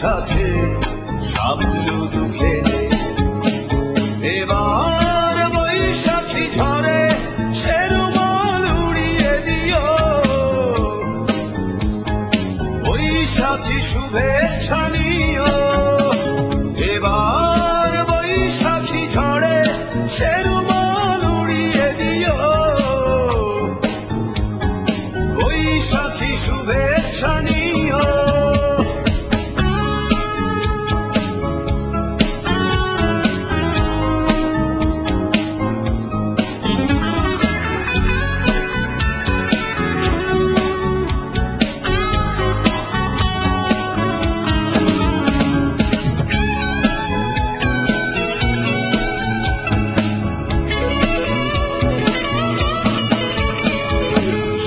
সাথে সাবলুদু খেলে। এবার বৈশাখী ঝড়ে সে রুমাল উড়িয়ে দিও, বৈশাখী শুভেচ্ছা নিও। এবার বৈশাখী ঝড়ে সে রুমাল উড়িয়ে দিও, বৈশাখী শুভেচ্ছা নিও।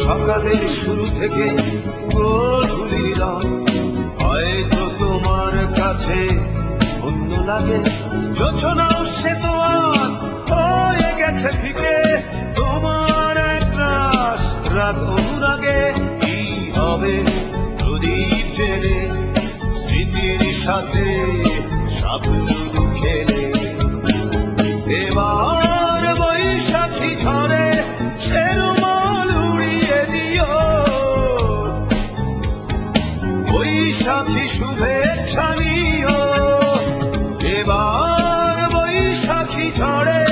সকালের শুরু থেকে গোধূলির রং হয়তো তোমার কাছে অন্য লাগে। যোচনাও সে তো আজ হয়ে গেছে ফিকে, তোমার একরাশ রাগ অনুরাগে। কি হবে প্রদীপ জেলে স্মৃতির সাথে সাবলুদু খেলে। এবার বৈশাখী ঝড়ে সে রুমাল উড়িয়ে দিও, বৈশাখী শুভেচ্ছা নিও। এবার বৈশাখী ঝড়ে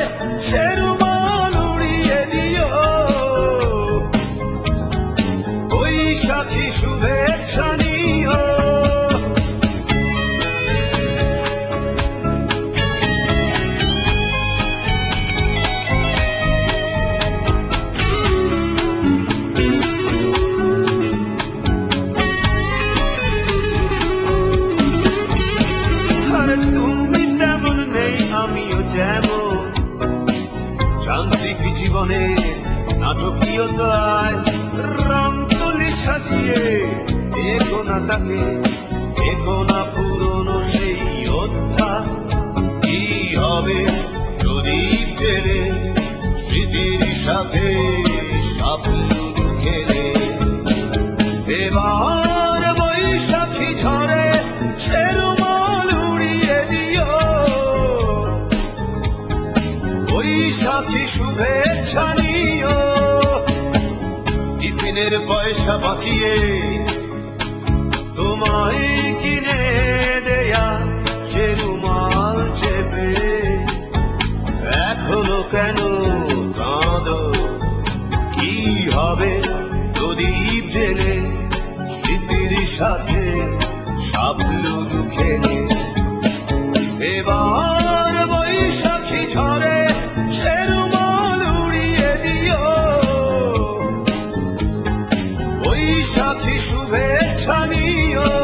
সে রুমাল উড়িয়ে দিও, বৈশাখী শুভেচ্ছা নিও। যান্ত্রিক জীবনের নাটকীয়তায় রং তুলি সাজিয়ে দেখো না তাকে, দেখো না পুরনো সেই অধ্যায়। কি হবে প্রদীপ জেলে স্মৃতির সাথে সাবলুদু খেলে। এবার বৈশাখী ঝড়ে সে রুমাল উড়িয়ে দিও, বৈশাখী শুভেচ্ছা নিও। টিফিনের পয়সা বাঁচিয়ে তোমায় কিনে দেয়া সে রুমাল চেপে এখনো কেন কাঁদো। কি হবে প্রদীপ জেলে স্মৃতির সাথে সাবলুদু খেলে। এবার বৈশাখী ঝড়ে সে রুমাল উড়িয়ে দিও, বৈশাখী শুভেচ্ছা নিও।